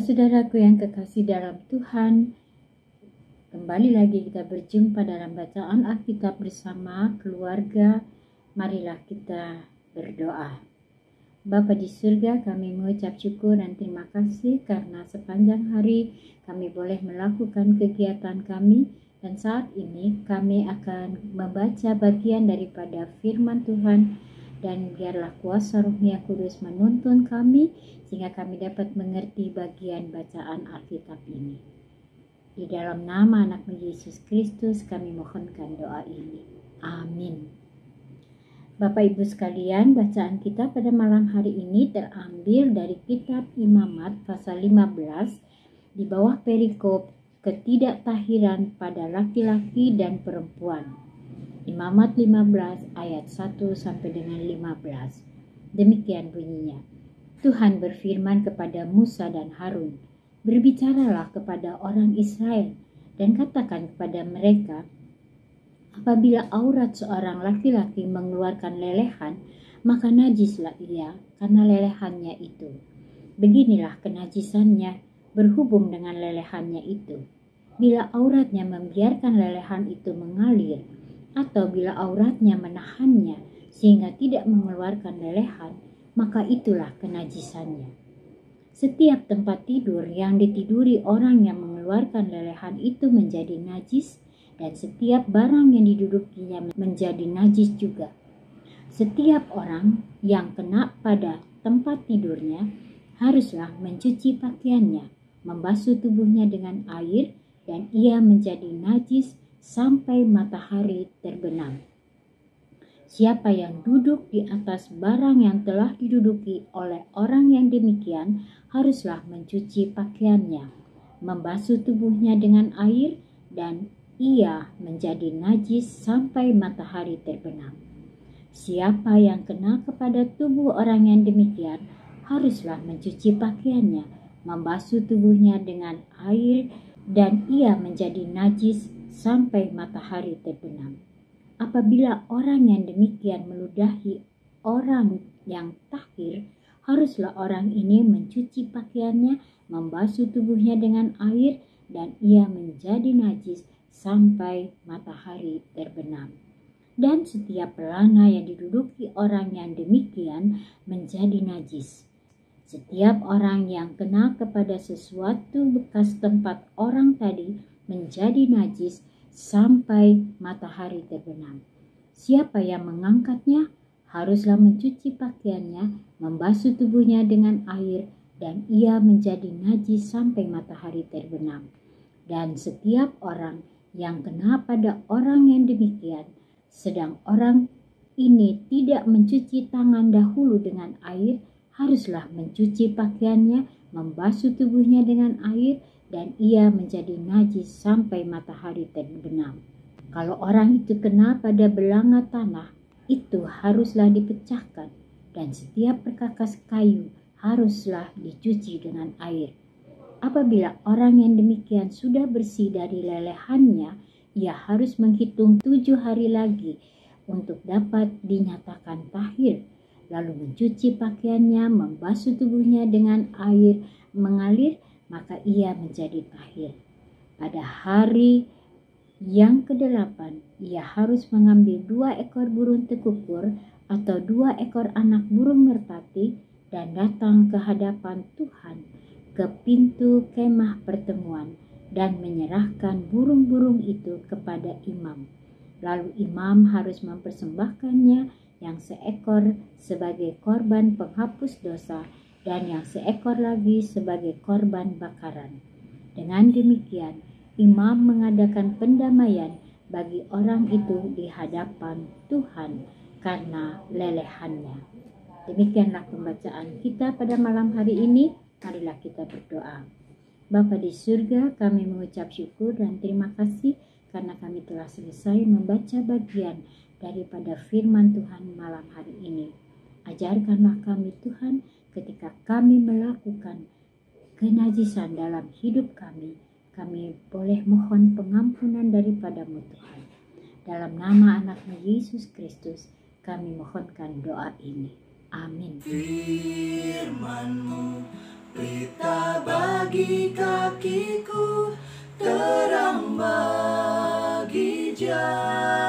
Saudara-saudaraku yang kekasih dalam Tuhan, kembali lagi kita berjumpa dalam bacaan Alkitab bersama keluarga. Marilah kita berdoa. Bapa di surga, kami mengucap syukur dan terima kasih karena sepanjang hari kami boleh melakukan kegiatan kami, dan saat ini kami akan membaca bagian daripada firman Tuhan, dan biarlah kuasa Roh Yang Kudus menuntun kami sehingga kami dapat mengerti bagian bacaan Alkitab ini. Di dalam nama anak Yesus Kristus kami mohonkan doa ini. Amin. Bapak Ibu sekalian, bacaan kita pada malam hari ini terambil dari kitab Imamat pasal 15 di bawah perikop ketidaktahiran pada laki-laki dan perempuan. Imamat 15 ayat 1 sampai dengan 15. Demikian bunyinya. Tuhan berfirman kepada Musa dan Harun, "Berbicaralah kepada orang Israel dan katakan kepada mereka, apabila aurat seorang laki-laki mengeluarkan lelehan, maka najislah ia karena lelehannya itu. Beginilah kenajisannya berhubung dengan lelehannya itu. Bila auratnya membiarkan lelehan itu mengalir, atau bila auratnya menahannya sehingga tidak mengeluarkan lelehan, maka itulah kenajisannya. Setiap tempat tidur yang ditiduri orang yang mengeluarkan lelehan itu menjadi najis, dan setiap barang yang didudukinya menjadi najis juga. Setiap orang yang kena pada tempat tidurnya haruslah mencuci pakaiannya, membasuh tubuhnya dengan air, dan ia menjadi najis sampai matahari terbenam. Siapa yang duduk di atas barang yang telah diduduki oleh orang yang demikian haruslah mencuci pakaiannya, membasuh tubuhnya dengan air, dan ia menjadi najis sampai matahari terbenam. Siapa yang kena kepada tubuh orang yang demikian haruslah mencuci pakaiannya, membasuh tubuhnya dengan air, dan ia menjadi najis sampai matahari terbenam. Apabila orang yang demikian meludahi orang yang tahir, haruslah orang ini mencuci pakaiannya, membasuh tubuhnya dengan air, dan ia menjadi najis sampai matahari terbenam. Dan setiap pelana yang diduduki orang yang demikian menjadi najis. Setiap orang yang kena kepada sesuatu bekas tempat orang tadi menjadi najis sampai matahari terbenam. Siapa yang mengangkatnya haruslah mencuci pakaiannya, membasuh tubuhnya dengan air, dan ia menjadi najis sampai matahari terbenam. Dan setiap orang yang kena pada orang yang demikian, sedang orang ini tidak mencuci tangan dahulu dengan air, haruslah mencuci pakaiannya, membasuh tubuhnya dengan air, dan ia menjadi najis sampai matahari terbenam. Kalau orang itu kena pada belanga tanah, itu haruslah dipecahkan, dan setiap perkakas kayu haruslah dicuci dengan air. Apabila orang yang demikian sudah bersih dari lelehannya, ia harus menghitung 7 hari lagi untuk dapat dinyatakan tahir, lalu mencuci pakaiannya, membasuh tubuhnya dengan air mengalir, maka ia menjadi tahir. Pada hari yang ke-8, ia harus mengambil 2 ekor burung tekukur atau 2 ekor anak burung merpati dan datang ke hadapan Tuhan ke pintu kemah pertemuan dan menyerahkan burung-burung itu kepada imam. Lalu imam harus mempersembahkannya yang seekor sebagai korban penghapus dosa dan yang seekor lagi sebagai korban bakaran. Dengan demikian, imam mengadakan pendamaian bagi orang itu di hadapan Tuhan karena lelehannya. Demikianlah pembacaan kita pada malam hari ini. Marilah kita berdoa. Bapa di surga, kami mengucap syukur dan terima kasih karena kami telah selesai membaca bagian daripada firman Tuhan malam hari ini. Ajarkanlah kami Tuhan, ketika kami melakukan kenajisan dalam hidup kami boleh mohon pengampunan daripada-Mu Tuhan. Dalam nama anak-Mu Yesus Kristus, kami mohonkan doa ini. Amin. Firman-Mu Pelita bagi kakiku, terang bagi jalan.